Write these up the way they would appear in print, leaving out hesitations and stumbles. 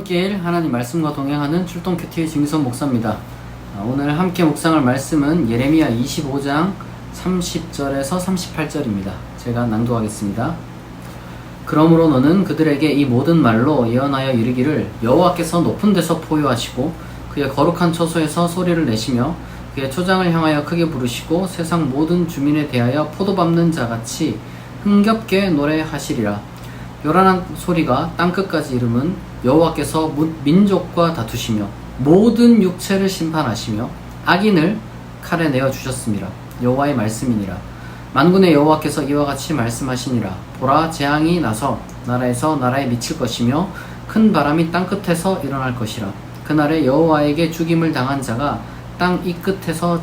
출근길 하나님 말씀과 동행하는 출동 큐티의 김기선 목사입니다. 오늘 함께 묵상할 말씀은 예레미야 25장 30절에서 38절입니다. 제가 낭독하겠습니다. 그러므로 너는 그들에게 이 모든 말로 예언하여 이르기를 여호와께서 높은 데서 포효하시고 그의 거룩한 처소에서 소리를 내시며 그의 초장을 향하여 크게 부르시고 세상 모든 주민에 대하여 포도 밟는 자같이 흥겹게 노래하시리라. 요란한 소리가 땅끝까지 이름은 여호와께서 민족과 다투시며 모든 육체를 심판하시며 악인을 칼에 내어 주셨습니다. 여호와의 말씀이니라. 만군의 여호와께서 이와 같이 말씀하시니라. 보라, 재앙이 나서 나라에서 나라에 미칠 것이며 큰 바람이 땅끝에서 일어날 것이라. 그날에 여호와에게 죽임을 당한 자가 땅 이 끝에서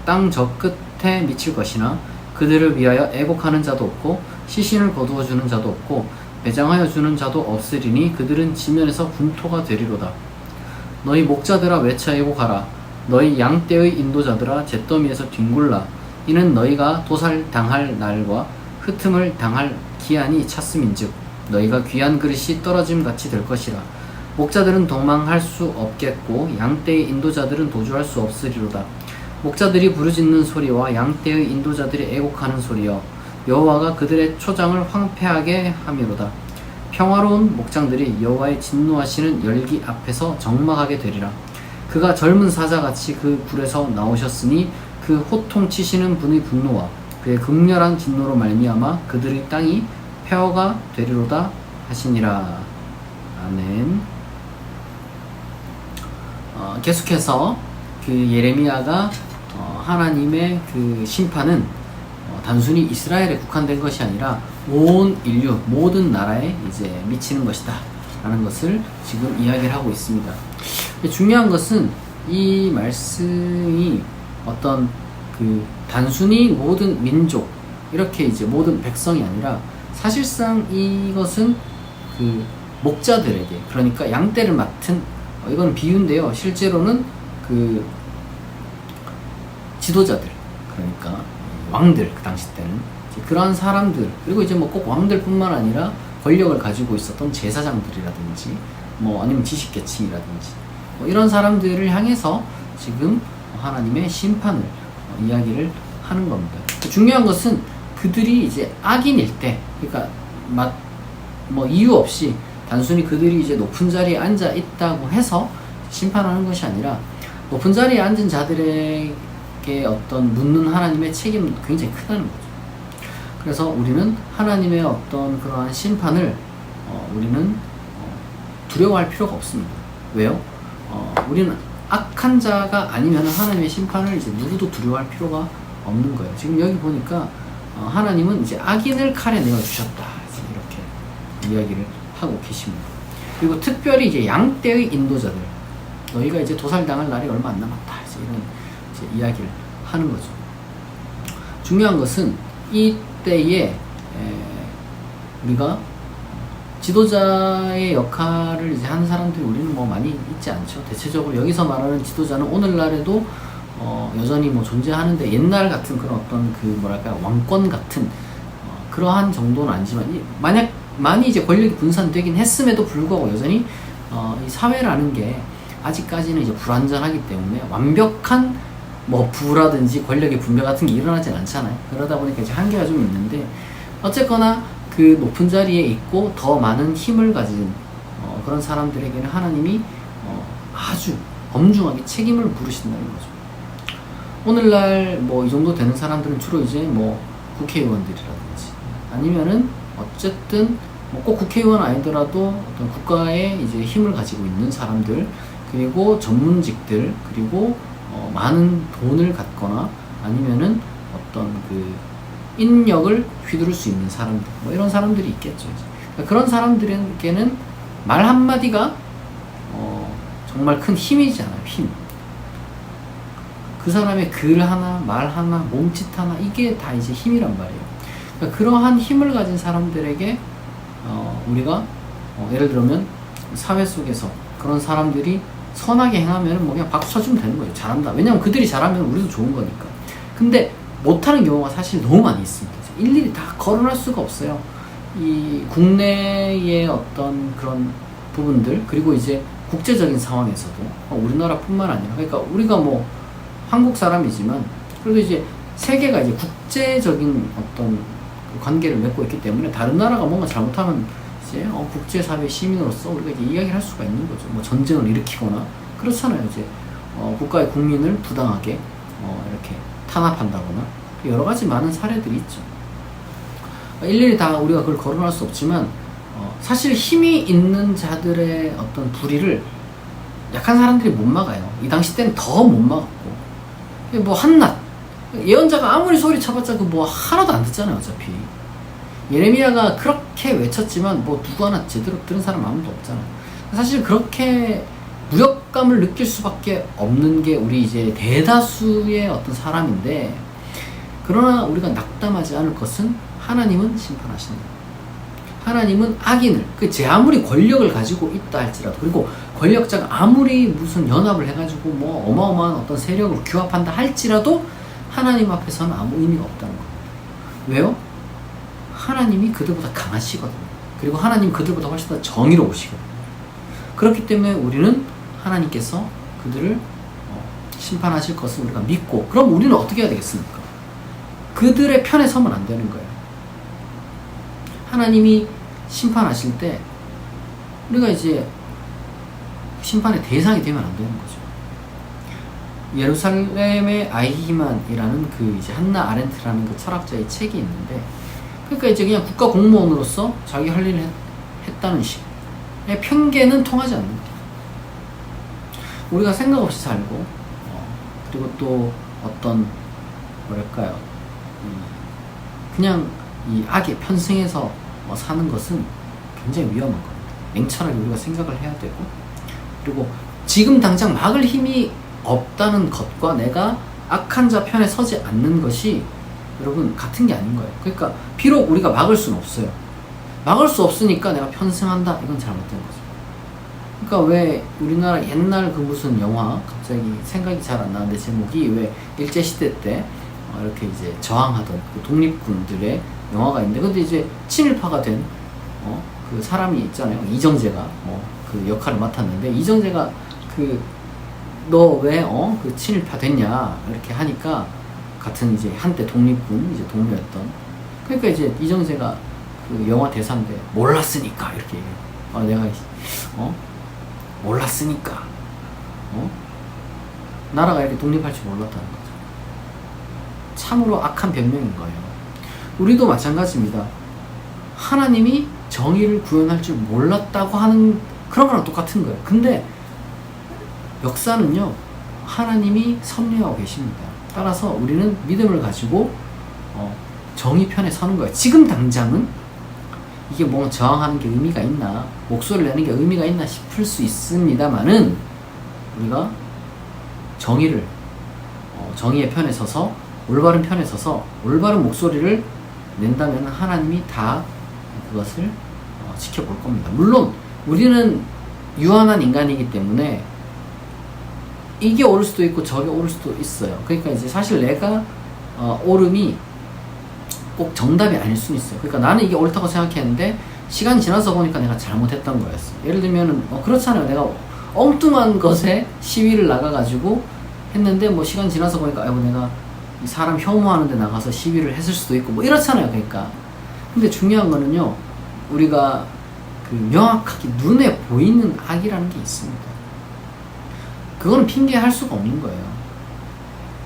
땅 저 끝에 미칠 것이나 그들을 위하여 애곡하는 자도 없고 시신을 거두어 주는 자도 없고 배장하여 주는 자도 없으리니 그들은 지면에서 분토가 되리로다. 너희 목자들아 외쳐 애곡하라. 너희 양떼의 인도자들아 잿더미에서 뒹굴라. 이는 너희가 도살당할 날과 흩음을 당할 기한이 찼음인즉 너희가 귀한 그릇이 떨어짐같이 될 것이라. 목자들은 도망할 수 없겠고 양떼의 인도자들은 도주할 수 없으리로다. 목자들이 부르짖는 소리와 양떼의 인도자들이 애곡하는 소리여 여호와가 그들의 초장을 황폐하게 함이로다. 평화로운 목장들이 여호와의 진노하시는 열기 앞에서 적막하게 되리라. 그가 젊은 사자같이 그 굴에서 나오셨으니 그 호통치시는 분의 분노와 그의 극렬한 진노로 말미암아 그들의 땅이 폐허가 되리로다 하시니라. 아멘. 계속해서 그 예레미야가 하나님의 그 심판은 단순히 이스라엘에 국한된 것이 아니라 온 인류, 모든 나라에 이제 미치는 것이다 라는 것을 지금 이야기를 하고 있습니다. 중요한 것은 이 말씀이 어떤 그 단순히 모든 민족, 이렇게 이제 모든 백성이 아니라 사실상 이것은 그 목자들에게, 그러니까 양떼를 맡은, 이건 비유인데요. 실제로는 그 지도자들, 그러니까 왕들, 그 당시 때는 그러한 사람들, 그리고 이제 뭐 꼭 왕들뿐만 아니라 권력을 가지고 있었던 제사장들이라든지 뭐 아니면 지식계층이라든지 뭐 이런 사람들을 향해서 지금 하나님의 심판을 이야기를 하는 겁니다. 중요한 것은 그들이 이제 악인일 때, 그러니까 뭐 이유 없이 단순히 그들이 이제 높은 자리에 앉아 있다고 해서 심판하는 것이 아니라 높은 자리에 앉은 자들의 어떤 묻는 하나님의 책임은 굉장히 크다는 거죠. 그래서 우리는 하나님의 어떤 그러한 심판을 우리는 두려워할 필요가 없습니다. 왜요? 우리는 악한 자가 아니면 하나님의 심판을 이제 누구도 두려워할 필요가 없는 거예요. 지금 여기 보니까 하나님은 이제 악인을 칼에 내어 주셨다, 이렇게 이야기를 하고 계십니다. 그리고 특별히 이제 양떼의 인도자들, 너희가 이제 도살당할 날이 얼마 안 남았다, 이런 이야기를 하는 거죠. 중요한 것은 이때에 우리가 지도자의 역할을 이제 하는 사람들이 우리는 뭐 많이 있지 않죠. 대체적으로 여기서 말하는 지도자는 오늘날에도 여전히 뭐 존재하는데 옛날 같은 그런 어떤 그 뭐랄까 왕권 같은 그러한 정도는 아니지만 만약 많이 이제 권력이 분산되긴 했음에도 불구하고 여전히 이 사회라는 게 아직까지는 이제 불완전하기 때문에 완벽한 뭐 부라든지 권력의 분배 같은 게 일어나진 않잖아요. 그러다 보니까 이제 한계가 좀 있는데 어쨌거나 그 높은 자리에 있고 더 많은 힘을 가진 그런 사람들에게는 하나님이 아주 엄중하게 책임을 물으신다는 거죠. 오늘날 뭐 이 정도 되는 사람들은 주로 이제 뭐 국회의원들이라든지 아니면은 어쨌든 뭐 꼭 국회의원 아니더라도 어떤 국가에 이제 힘을 가지고 있는 사람들, 그리고 전문직들, 그리고 많은 돈을 갖거나 아니면은 어떤 그 인력을 휘두를 수 있는 사람들, 뭐 이런 사람들이 있겠죠. 그러니까 그런 사람들에게는 말 한마디가 정말 큰 힘이잖아요. 힘. 그 사람의 글 하나, 말 하나, 몸짓 하나, 이게 다 이제 힘이란 말이에요. 그러니까 그러한 힘을 가진 사람들에게 우리가 예를 들면 사회 속에서 그런 사람들이 선하게 행하면 뭐 그냥 박수 쳐주면 되는 거예요. 잘한다. 왜냐면 그들이 잘하면 우리도 좋은 거니까. 근데 못하는 경우가 사실 너무 많이 있습니다. 일일이 다 거론할 수가 없어요. 이 국내의 어떤 그런 부분들, 그리고 이제 국제적인 상황에서도 우리나라뿐만 아니라, 그러니까 우리가 뭐 한국 사람이지만 그래도 이제 세계가 이제 국제적인 어떤 관계를 맺고 있기 때문에 다른 나라가 뭔가 잘못하면 이제 국제사회 시민으로서 우리가 이제 이야기를 할 수가 있는 거죠. 뭐 전쟁을 일으키거나 그렇잖아요. 이제 국가의 국민을 부당하게 이렇게 탄압한다거나 여러 가지 많은 사례들이 있죠. 일일이 다 우리가 그걸 거론할 수 없지만 사실 힘이 있는 자들의 어떤 불의를 약한 사람들이 못 막아요. 이 당시 때는 더 못 막았고, 뭐 한낱 예언자가 아무리 소리 쳐봤자 그 뭐 하나도 안 듣잖아요. 어차피 예레미야가 그렇게 외쳤지만 뭐 누구 하나 제대로 들은 사람 아무도 없잖아요. 사실 그렇게 무력감을 느낄 수밖에 없는 게 우리 이제 대다수의 어떤 사람인데, 그러나 우리가 낙담하지 않을 것은 하나님은 심판하신다. 하나님은 악인을, 제 아무리 권력을 가지고 있다 할지라도, 그리고 권력자가 아무리 무슨 연합을 해가지고 뭐 어마어마한 어떤 세력으로 규합한다 할지라도 하나님 앞에서는 아무 의미가 없다는 겁니다. 왜요? 하나님이 그들보다 강하시거든요. 그리고 하나님 그들보다 훨씬 더 정의로우시거든요. 그렇기 때문에 우리는 하나님께서 그들을 심판하실 것을 우리가 믿고, 그럼 우리는 어떻게 해야 되겠습니까? 그들의 편에 서면 안 되는 거예요. 하나님이 심판하실 때 우리가 이제 심판의 대상이 되면 안 되는 거죠. 예루살렘의 아히만이라는 그 이제 한나 아렌트라는 그 철학자의 책이 있는데, 그러니까 이제 그냥 국가 공무원으로서 자기 할 일을 했다는 식의 편견은 통하지 않는다. 우리가 생각 없이 살고, 그리고 또 어떤 뭐랄까요, 그냥 이 악에 편승해서 사는 것은 굉장히 위험한 겁니다. 냉철하게 우리가 생각을 해야 되고, 그리고 지금 당장 막을 힘이 없다는 것과 내가 악한 자 편에 서지 않는 것이 여러분 같은 게 아닌 거예요. 그러니까 비록 우리가 막을 수는 없어요. 막을 수 없으니까 내가 편승한다, 이건 잘못된 거죠. 그러니까 왜 우리나라 옛날 그 무슨 영화, 갑자기 생각이 잘 안 나는데 제목이, 왜 일제시대 때 이렇게 이제 저항하던 그 독립군들의 영화가 있는데, 근데 이제 친일파가 된 그 사람이 있잖아요. 이정재가 그 역할을 맡았는데, 이정재가 너 왜 그 친일파 됐냐 이렇게 하니까, 같은 이제 한때 독립군 이제 동료였던, 그러니까 이제 이정재가 그 영화 대사인데, 몰랐으니까 이렇게 얘기해요. 내가 몰랐으니까 나라가 이렇게 독립할 줄 몰랐다는 거죠. 참으로 악한 변명인 거예요. 우리도 마찬가지입니다. 하나님이 정의를 구현할 줄 몰랐다고 하는 그런 거랑 똑같은 거예요. 근데 역사는요, 하나님이 섭리하고 계십니다. 따라서 우리는 믿음을 가지고 정의 편에 서는 거예요. 지금 당장은 이게 뭔가 저항하는 게 의미가 있나, 목소리를 내는 게 의미가 있나 싶을 수 있습니다만은, 우리가 정의의 편에 서서, 올바른 편에 서서 올바른 목소리를 낸다면 하나님이 다 그것을 지켜볼 겁니다. 물론 우리는 유한한 인간이기 때문에 이게 옳을 수도 있고 저게 옳을 수도 있어요. 그러니까 이제 사실 내가 옳음이 꼭 정답이 아닐 수는 있어요. 그러니까 나는 이게 옳다고 생각했는데 시간이 지나서 보니까 내가 잘못했던 거였어. 예를 들면은 그렇잖아요. 내가 엉뚱한 것에 시위를 나가가지고 했는데, 뭐 시간 지나서 보니까 내가 이 사람 혐오하는데 나가서 시위를 했을 수도 있고 뭐 이렇잖아요. 그러니까 근데 중요한 거는요, 우리가 그 명확하게 눈에 보이는 악이라는 게 있습니다. 그거는 핑계할 수가 없는 거예요.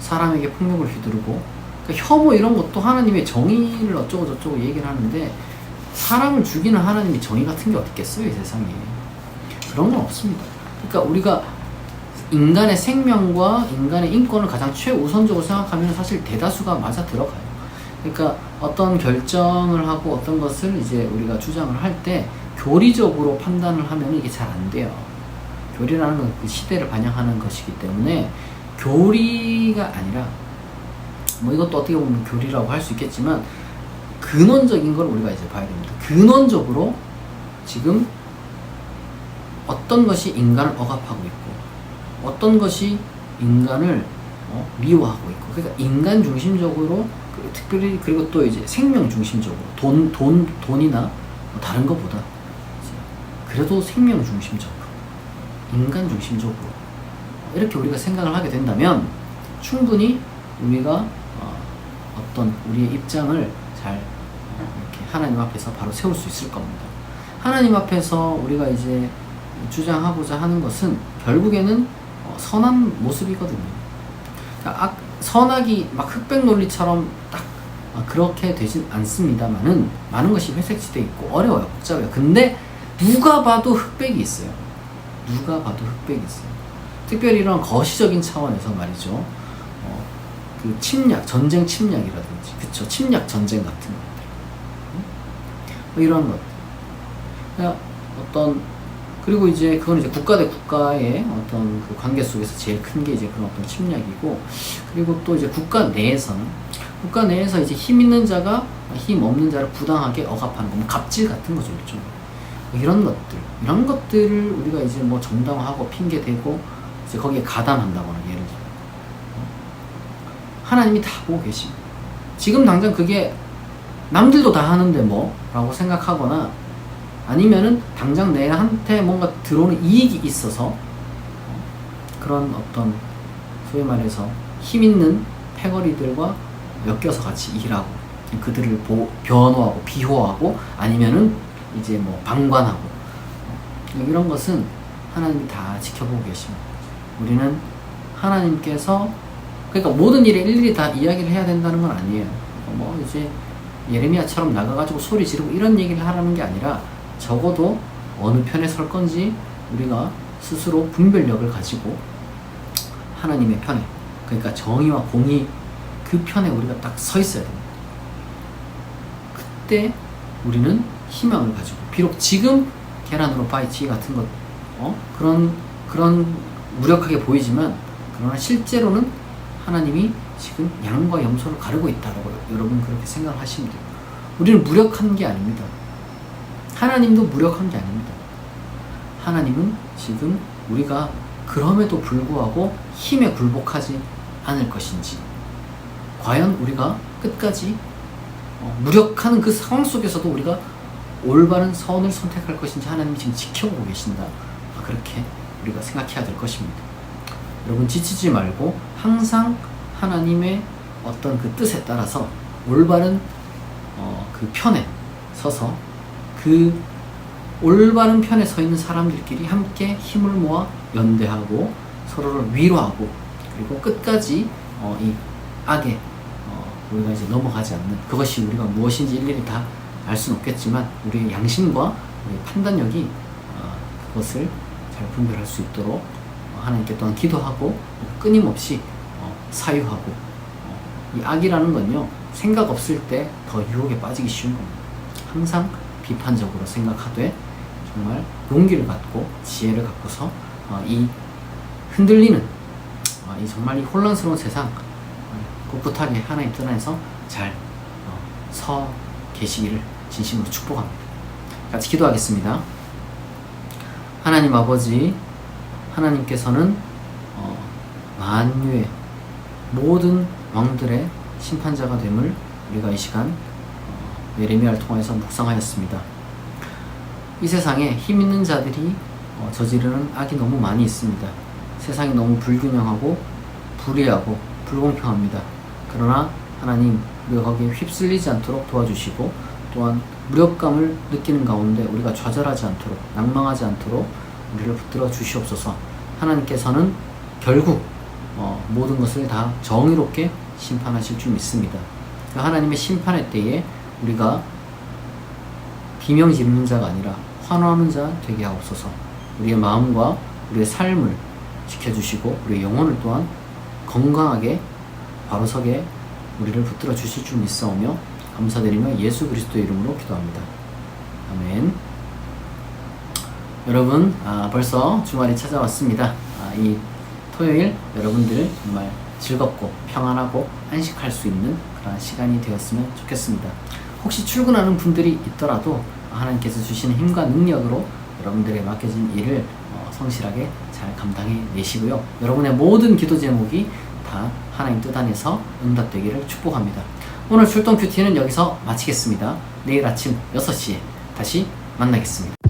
사람에게 폭력을 휘두르고, 그러니까 혐오 이런 것도 하나님의 정의를 어쩌고 저쩌고 얘기를 하는데, 사람을 죽이는 하나님의 정의 같은 게 어딨겠어요, 이 세상에. 그런 건 없습니다. 그러니까 우리가 인간의 생명과 인간의 인권을 가장 최우선적으로 생각하면 사실 대다수가 맞아 들어가요. 그러니까 어떤 결정을 하고 어떤 것을 이제 우리가 주장을 할 때 교리적으로 판단을 하면 이게 잘 안 돼요. 교리라는 건 그 시대를 반영하는 것이기 때문에, 교리가 아니라 뭐 이것도 어떻게 보면 교리라고 할 수 있겠지만 근원적인 걸 우리가 이제 봐야 됩니다. 근원적으로 지금 어떤 것이 인간을 억압하고 있고 어떤 것이 인간을 미워하고 있고, 그러니까 인간 중심적으로, 특별히 그리고 또 이제 생명 중심적으로, 돈이나 뭐 다른 것보다 그래도 생명 중심적으로, 인간 중심적으로 이렇게 우리가 생각을 하게 된다면 충분히 우리가 어떤 우리의 입장을 잘 이렇게 하나님 앞에서 바로 세울 수 있을 겁니다. 하나님 앞에서 우리가 이제 주장하고자 하는 것은 결국에는 선한 모습이거든요. 그러니까 선악이 막 흑백 논리처럼 딱 그렇게 되진 않습니다만은 많은 것이 회색지대에 있고 어려워요. 복잡해요. 근데 누가 봐도 흑백이 있어요. 누가 봐도 흑백이 있어요. 특별히 이런 거시적인 차원에서 말이죠. 그 침략, 전쟁 침략이라든지, 그쵸? 침략 전쟁 같은 것들. 이런 것들. 그러니까 그리고 이제 그건 이제 국가 대 국가의 어떤 그 관계 속에서 제일 큰 게 이제 그런 어떤 침략이고, 그리고 또 이제 국가 내에서 이제 힘 있는 자가 힘 없는 자를 부당하게 억압하는 거, 뭐 갑질 같은 거죠, 일종. 이런 것들을 우리가 이제 뭐 정당화하고 핑계대고 이제 거기에 가담한다거나, 예를 들어 하나님이 다 보고 계십니다. 지금 당장 그게 남들도 다 하는데 뭐 라고 생각하거나, 아니면은 당장 내한테 뭔가 들어오는 이익이 있어서 그런 어떤 소위 말해서 힘 있는 패거리들과 엮여서 같이 일하고 그들을 변호하고 비호하고 아니면은 이제 뭐 방관하고, 이런 것은 하나님이 다 지켜보고 계십니다. 우리는 하나님께서, 그러니까 모든 일에 일일이 다 이야기를 해야 된다는 건 아니에요. 뭐 이제 예레미야처럼 나가가지고 소리 지르고 이런 얘기를 하라는 게 아니라, 적어도 어느 편에 설 건지 우리가 스스로 분별력을 가지고 하나님의 편에, 그러니까 정의와 공의 그 편에 우리가 딱 서 있어야 됩니다. 그때 우리는 희망을 가지고, 비록 지금 계란으로 파이치 같은 것 그런 무력하게 보이지만, 그러나 실제로는 하나님이 지금 양과 염소를 가르고 있다라고 여러분 그렇게 생각하시면 돼요. 우리는 무력한 게 아닙니다. 하나님도 무력한 게 아닙니다. 하나님은 지금 우리가 그럼에도 불구하고 힘에 굴복하지 않을 것인지, 과연 우리가 끝까지 무력하는 그 상황 속에서도 우리가 올바른 선을 선택할 것인지 하나님이 지금 지켜보고 계신다. 그렇게 우리가 생각해야 될 것입니다. 여러분 지치지 말고 항상 하나님의 어떤 그 뜻에 따라서 올바른 그 편에 서서 그 올바른 편에 서 있는 사람들끼리 함께 힘을 모아 연대하고 서로를 위로하고, 그리고 끝까지 이 악에 우리가 이제 넘어가지 않는, 그것이 우리가 무엇인지 일일이 다 알 수는 없겠지만 우리의 양심과 우리의 판단력이 그것을 잘 분별할 수 있도록 하나님께 또한 기도하고 끊임없이 사유하고, 이 악이라는 건요 생각 없을 때 더 유혹에 빠지기 쉬운 겁니다. 항상 비판적으로 생각하되 정말 용기를 갖고 지혜를 갖고서 이 흔들리는 이 정말 이 혼란스러운 세상 꿋꿋하게 하나님 뜻 안에서 잘 서 계시기를 진심으로 축복합니다. 같이 기도하겠습니다. 하나님 아버지, 하나님께서는 만유의 모든 왕들의 심판자가 됨을 우리가 이 시간 예레미야를 통해서 묵상하였습니다. 이 세상에 힘 있는 자들이 저지르는 악이 너무 많이 있습니다. 세상이 너무 불균형하고 불의하고 불공평합니다. 그러나 하나님, 우리가 거기에 휩쓸리지 않도록 도와주시고, 또한 무력감을 느끼는 가운데 우리가 좌절하지 않도록, 낭망하지 않도록 우리를 붙들어 주시옵소서. 하나님께서는 결국 모든 것을 다 정의롭게 심판하실 줄 믿습니다. 하나님의 심판의 때에 우리가 비명 지르는 자가 아니라 환호하는 자 되게 하옵소서. 우리의 마음과 우리의 삶을 지켜주시고 우리의 영혼을 또한 건강하게 바로서게 우리를 붙들어 주실 줄 믿사오며 감사드리며 예수 그리스도의 이름으로 기도합니다. 아멘. 여러분, 벌써 주말이 찾아왔습니다. 이 토요일 여러분들 정말 즐겁고 평안하고 안식할 수 있는 그런 시간이 되었으면 좋겠습니다. 혹시 출근하는 분들이 있더라도 하나님께서 주시는 힘과 능력으로 여러분들에게 맡겨진 일을 성실하게 잘 감당해 내시고요. 여러분의 모든 기도 제목이 다 하나님 뜻 안에서 응답되기를 축복합니다. 오늘 출동 큐티는 여기서 마치겠습니다. 내일 아침 6시에 다시 만나겠습니다.